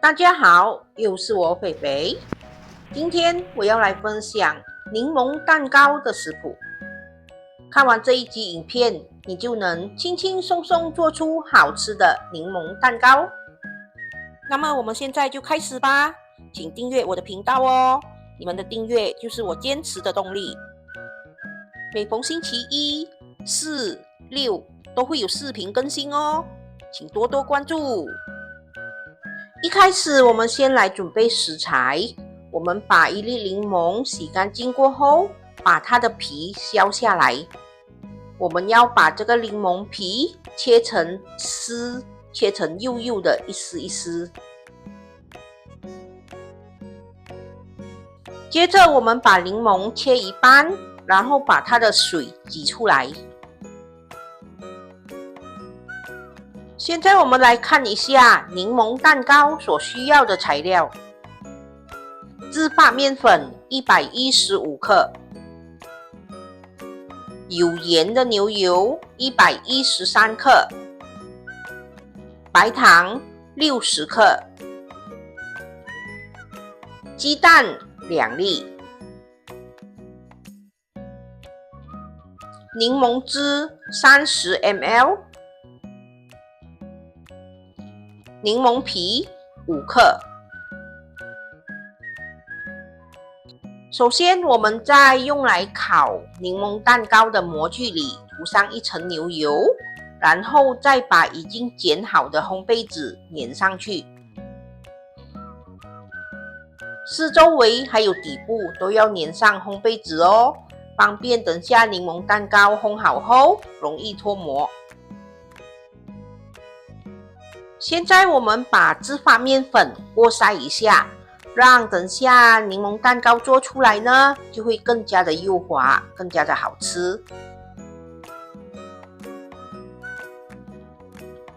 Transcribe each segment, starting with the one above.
大家好，又是我肥肥。今天我要来分享柠檬蛋糕的食谱。看完这一集影片，你就能轻轻松松做出好吃的柠檬蛋糕。那么我们现在就开始吧，请订阅我的频道哦，你们的订阅就是我坚持的动力。每逢星期一、四、六都会有视频更新哦，请多多关注。一开始，我们先来准备食材。我们把一粒柠檬洗干净过后，把它的皮削下来。我们要把这个柠檬皮切成丝，切成幼幼的一丝一丝。接着，我们把柠檬切一半，然后把它的水挤出来。现在我们来看一下柠檬蛋糕所需要的材料：自发面粉115克，有盐的牛油113克，白糖60克，鸡蛋2粒，柠檬汁30 ml。柠檬皮5克。首先，我们在用来烤柠檬蛋糕的模具里涂上一层牛油，然后再把已经剪好的烘焙纸粘上去。四周围还有底部都要粘上烘焙纸哦，方便等下柠檬蛋糕烘好后容易脱模。现在我们把自发面粉过筛一下，让等下柠檬蛋糕做出来呢，就会更加的幼滑，更加的好吃。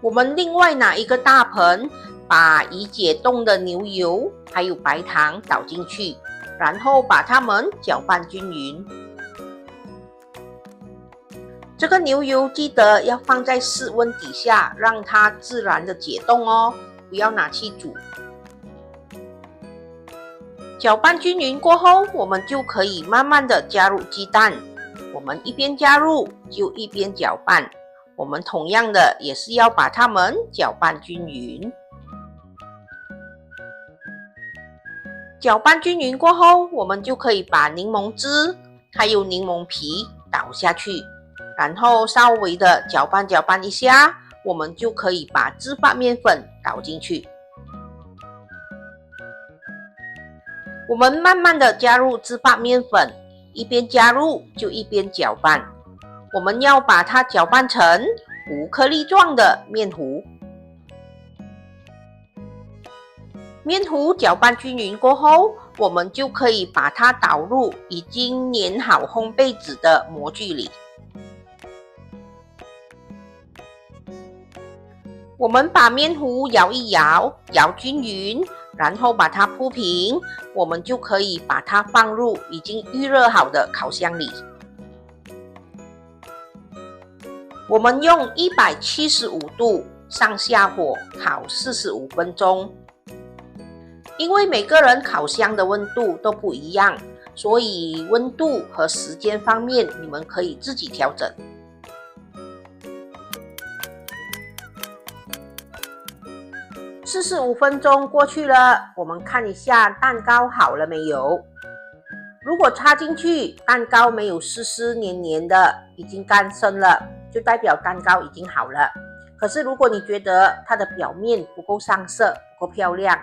我们另外拿一个大盆，把已解冻的牛油还有白糖倒进去，然后把它们搅拌均匀。这个牛油记得要放在室温底下，让它自然的解冻哦，不要拿去煮。搅拌均匀过后，我们就可以慢慢的加入鸡蛋。我们一边加入就一边搅拌。我们同样的也是要把它们搅拌均匀。搅拌均匀过后，我们就可以把柠檬汁还有柠檬皮倒下去。然后稍微的搅拌一下，我们就可以把自发面粉倒进去。我们慢慢的加入自发面粉，一边加入就一边搅拌。我们要把它搅拌成无颗粒状的面糊。面糊搅拌均匀过后，我们就可以把它倒入已经粘好烘焙纸的模具里。我们把面糊摇一摇，摇均匀，然后把它铺平，我们就可以把它放入已经预热好的烤箱里。我们用175度上下火烤45分钟。因为每个人烤箱的温度都不一样，所以温度和时间方面你们可以自己调整。45分钟过去了，我们看一下蛋糕好了没有。如果插进去蛋糕没有湿湿黏黏的，已经干身了，就代表蛋糕已经好了。可是如果你觉得它的表面不够上色，不够漂亮，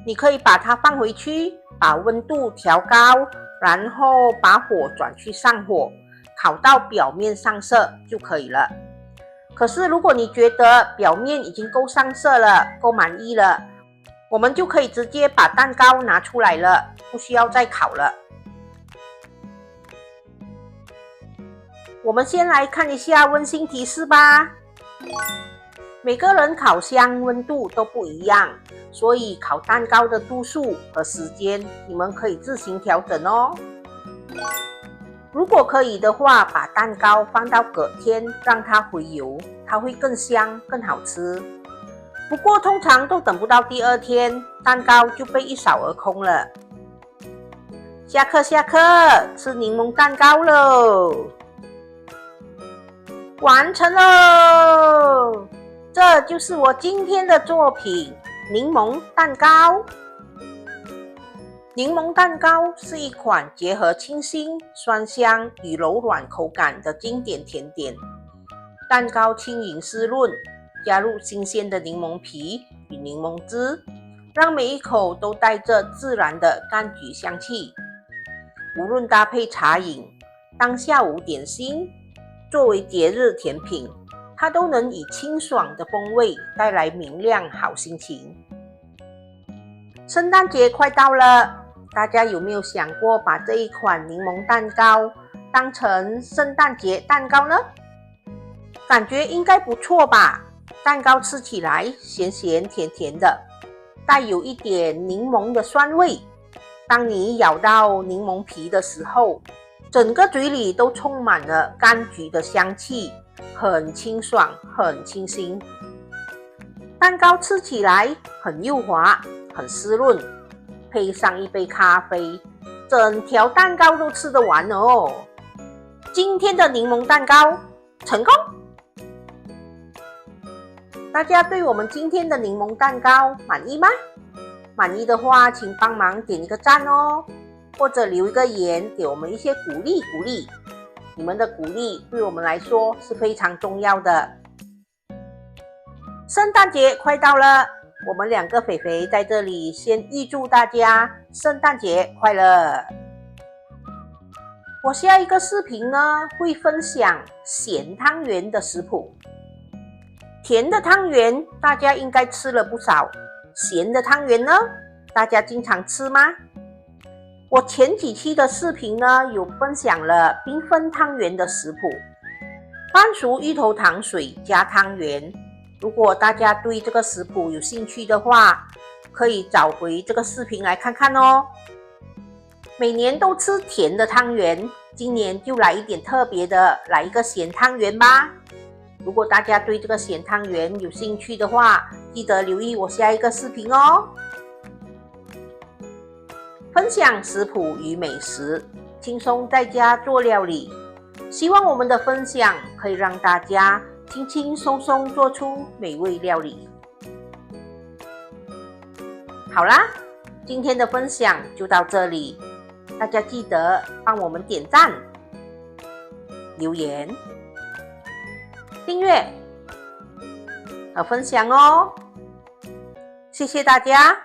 你可以把它放回去，把温度调高，然后把火转去上火，烤到表面上色就可以了。可是如果你觉得表面已经够上色了，够满意了，我们就可以直接把蛋糕拿出来了，不需要再烤了。我们先来看一下温馨提示吧。每个人烤箱温度都不一样，所以烤蛋糕的度数和时间你们可以自行调整哦。如果可以的话，把蛋糕放到隔天让它回油，它会更香更好吃。不过通常都等不到第二天，蛋糕就被一扫而空了。下课，吃柠檬蛋糕喽！完成喽！这就是我今天的作品——柠檬蛋糕。柠檬蛋糕是一款结合清新、酸香与柔软口感的经典甜点。蛋糕轻盈湿润，加入新鲜的柠檬皮与柠檬汁，让每一口都带着自然的柑橘香气。无论搭配茶饮、当下午点心，作为节日甜品，它都能以清爽的风味带来明亮好心情。圣诞节快到了，大家有没有想过把这一款柠檬蛋糕当成圣诞节蛋糕呢？感觉应该不错吧？蛋糕吃起来咸咸甜甜的，带有一点柠檬的酸味。当你咬到柠檬皮的时候，整个嘴里都充满了柑橘的香气，很清爽，很清新。蛋糕吃起来很幼滑，很湿润，配上一杯咖啡，整条蛋糕都吃得完哦。今天的柠檬蛋糕成功！大家对我们今天的柠檬蛋糕满意吗？满意的话，请帮忙点一个赞哦，或者留一个言给我们一些鼓励。你们的鼓励对我们来说是非常重要的。圣诞节快到了，我们两个肥肥在这里先预祝大家圣诞节快乐。我下一个视频呢，会分享咸汤圆的食谱。甜的汤圆大家应该吃了不少，咸的汤圆呢，大家经常吃吗？我前几期的视频呢，有分享了缤纷汤圆的食谱，半熟芋头糖水加汤圆。如果大家对这个食谱有兴趣的话，可以找回这个视频来看看哦。每年都吃甜的汤圆，今年就来一点特别的，来一个咸汤圆吧。如果大家对这个咸汤圆有兴趣的话，记得留意我下一个视频哦。分享食谱与美食，轻松在家做料理。希望我们的分享可以让大家轻轻松松做出美味料理。好啦，今天的分享就到这里，大家记得帮我们点赞、留言、订阅和分享哦，谢谢大家。